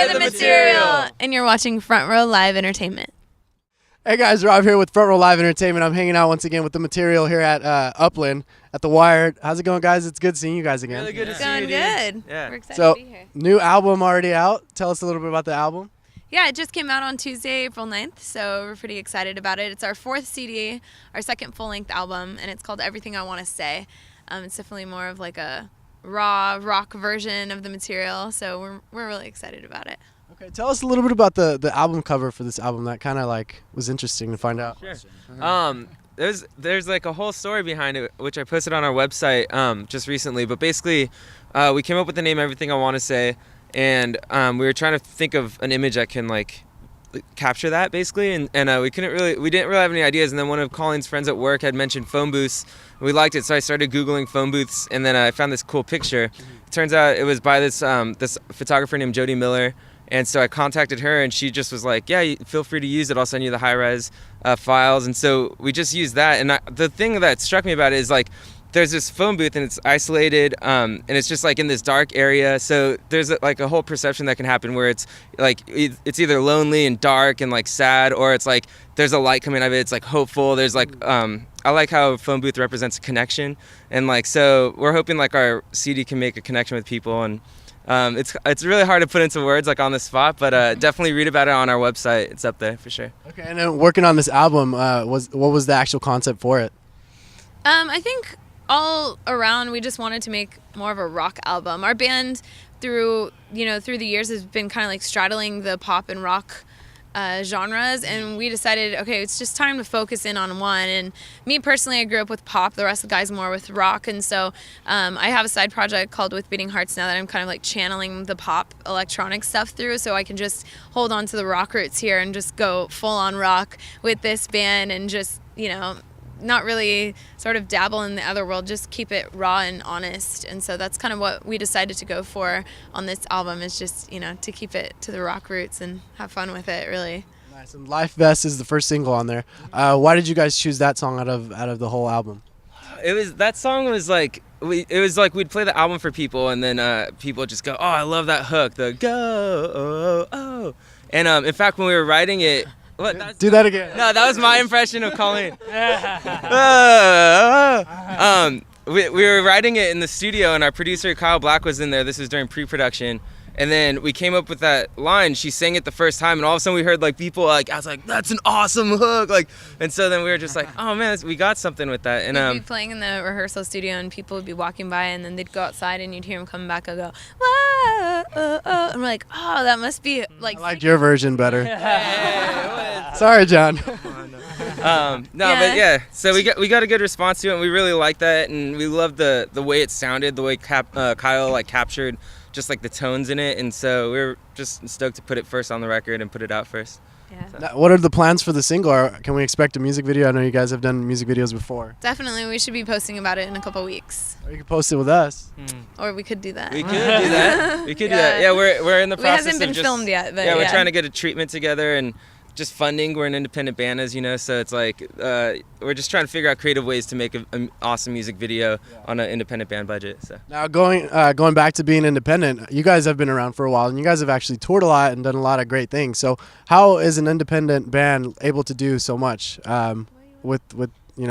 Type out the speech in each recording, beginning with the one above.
are the material. And you're watching Front Row Live Entertainment. Hey guys, Rob here with Front Row Live Entertainment. I'm hanging out once again with the material here at Upland at the Wired. How's it going, guys? It's good seeing you guys again. Really good to see Going you, good. dude. Yeah. We're excited So, to be here. new album already out. Tell us a little bit about the album. Yeah, it just came out on Tuesday, April 9th, so we're pretty excited about it. It's our 4th CD, our 2nd full-length album, and it's called Everything I Want to Say. It's definitely more of like a raw rock version of the material, so we're really excited about it. Okay, tell us a little bit about the album cover for this album. That kind of like was interesting to find out. Sure. There's like a whole story behind it, which I posted on our website just recently. But basically, we came up with the name Everything I Want to Say, and we were trying to think of an image that can like capture that basically, and we didn't really have any ideas. And then one of Colleen's friends at work had mentioned phone booths. We liked it, so I started Googling phone booths, and then I found this cool picture. It turns out it was by this photographer named Jody Miller. And so I contacted her, and she just was like, yeah, feel free to use it. I'll send you the high-res files. And so we just used that. And the thing that struck me about it is, like, there's this phone booth, and it's isolated, and it's just, like, in this dark area. So there's, like, a whole perception that can happen where it's, like, it's either lonely and dark and, like, sad, or it's, like, there's a light coming out of it. It's, like, hopeful. There's, like, I like how a phone booth represents a connection. And, like, so we're hoping, like, our CD can make a connection with people. And it's really hard to put into words like on the spot, but definitely read about it on our website. It's up there for sure. Okay, and then working on this album, what was the actual concept for it? I think all around we just wanted to make more of a rock album. Our band through the years has been kind of like straddling the pop and rock genres, and we decided, okay, it's just time to focus in on one. And me personally, I grew up with pop, the rest of the guys more with rock, and so I have a side project called With Beating Hearts now that I'm kind of like channeling the pop electronic stuff through, so I can just hold on to the rock roots here and just go full on rock with this band, and just not really sort of dabble in the other world, just keep it raw and honest. And so that's kind of what we decided to go for on this album, is just, to keep it to the rock roots and have fun with it, really. Nice. And Life Vest is the first single on there. Why did you guys choose that song out of the whole album? That song was like, we'd play the album for people, and then people just go, oh, I love that hook, the go, oh. And in fact, when we were writing it, do that again. No, that was my impression of Colleen. We were writing it in the studio, and our producer Kyle Black was in there. This was during pre-production, and then we came up with that line. She sang it the first time, and all of a sudden we heard like people like, I was like, that's an awesome hook, like. And so then we were just like, oh man, we got something with that. And we'd be playing in the rehearsal studio, and people would be walking by, and then they'd go outside, and you'd hear them coming back and go, whoa, oh, oh. And we're like, oh, that must be like. I liked your version better. Sorry, John. But yeah, so we got a good response to it, and we really liked that, and we loved the way it sounded, the way Kyle like captured just like the tones in it, and so we were just stoked to put it first on the record and put it out first. Yeah. So. Now, what are the plans for the single? Can we expect a music video? I know you guys have done music videos before. Definitely, we should be posting about it in a couple weeks. Or you can post it with us. Or we could do that. We could do that. We could do that. Yeah, we're in the process. It hasn't been filmed yet, but yeah, we're trying to get a treatment together and just funding. We're an independent band, as you know, so it's like we're just trying to figure out creative ways to make an awesome music video on an independent band budget. So now going back to being independent, you guys have been around for a while, and you guys have actually toured a lot and done a lot of great things. So how is an independent band able to do so much with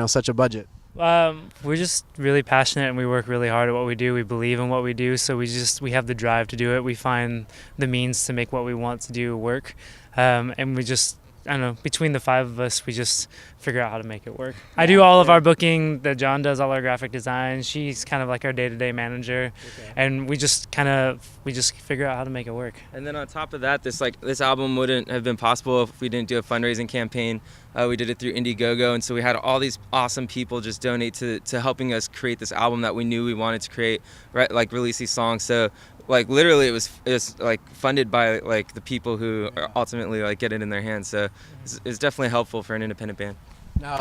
such a budget? We're just really passionate, and we work really hard at what we do. We believe in what we do, so we have the drive to do it. We find the means to make what we want to do work, and we just, I don't know, between the 5 of us, we just figure out how to make it work. I do all of our booking. John does all our graphic design. She's kind of like our day-to-day manager, and we just figure out how to make it work. And then on top of that, this album wouldn't have been possible if we didn't do a fundraising campaign. We did it through Indiegogo, and so we had all these awesome people just donate to helping us create this album that we knew we wanted to create, right? Like release these songs. So like literally it was like funded by like the people who are ultimately like get it in their hands. So it's definitely helpful for an independent band.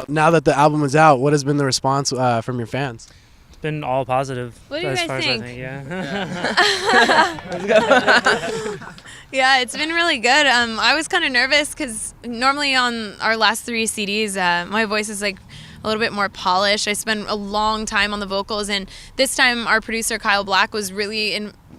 Now that the album is out, what has been the response from your fans? It's been all positive. What do you guys think? Yeah. It's been really good. I was kind of nervous because normally on our last 3 CDs, my voice is like a little bit more polished. I spent a long time on the vocals, and this time our producer Kyle Black was really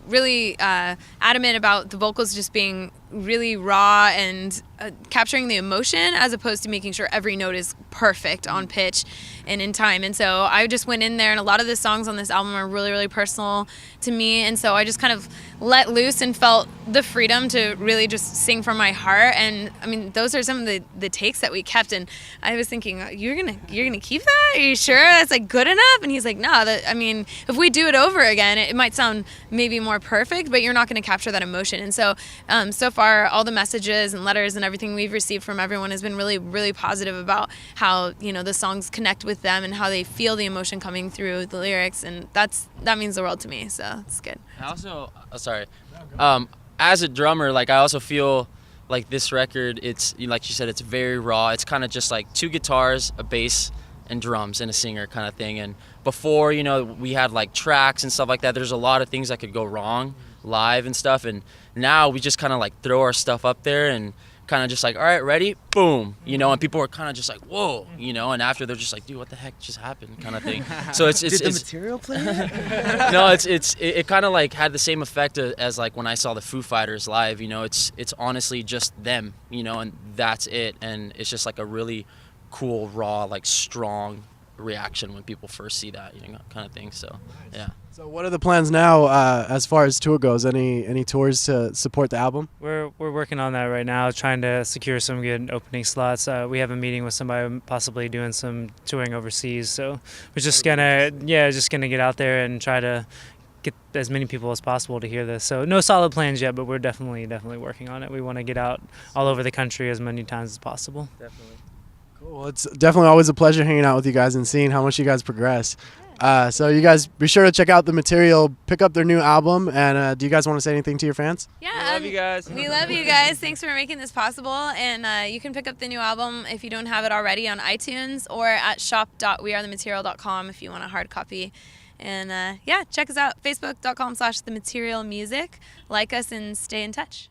really adamant about the vocals just being really raw and capturing the emotion as opposed to making sure every note is perfect on pitch and in time. And so I just went in there, and a lot of the songs on this album are really, really personal to me. And so I just kind of let loose and felt the freedom to really just sing from my heart. And I mean, those are some of the takes that we kept. And I was thinking, you're gonna keep that? Are you sure that's like good enough? And he's like, no, I mean, if we do it over again, it might sound maybe more perfect, but you're not going to capture that emotion. And so, so far, all the messages and letters and everything we've received from everyone has been really, really positive about how, you know, the songs connect with them and how they feel the emotion coming through the lyrics. And that means the world to me. So it's good. I also, as a drummer, like I also feel like this record, it's like you said, it's very raw. It's kind of just like 2 guitars, a bass, and drums and a singer kind of thing. And before, you know, we had like tracks and stuff like that. There's a lot of things that could go wrong live and stuff. And now we just kind of like throw our stuff up there and kind of just like, all right, ready, boom, you know. And people are kind of just like, whoa, you know. And after they're just like, dude, what the heck just happened, kind of thing. So it's Did the material play? No, it kind of like had the same effect as like when I saw the Foo Fighters live. You know, it's honestly just them, you know, and that's it. And it's just like a really cool, raw, like strong reaction when people first see that, you know, kind of thing. So yeah. So what are the plans now as far as tour goes? Any tours to support the album? We're working on that right now, trying to secure some good opening slots. We have a meeting with somebody possibly doing some touring overseas. So we're just gonna get out there and try to get as many people as possible to hear this. So no solid plans yet, but we're definitely working on it. We want to get out all over the country as many times as possible. Definitely. Cool. Well, it's definitely always a pleasure hanging out with you guys and seeing how much you guys progress. So you guys be sure to check out the material, pick up their new album, and do you guys want to say anything to your fans? Yeah, We love you guys. We love you guys. Thanks for making this possible. And you can pick up the new album if you don't have it already on iTunes or at shop.wearethematerial.com if you want a hard copy. And yeah, check us out, facebook.com/thematerialmusic. Like us and stay in touch.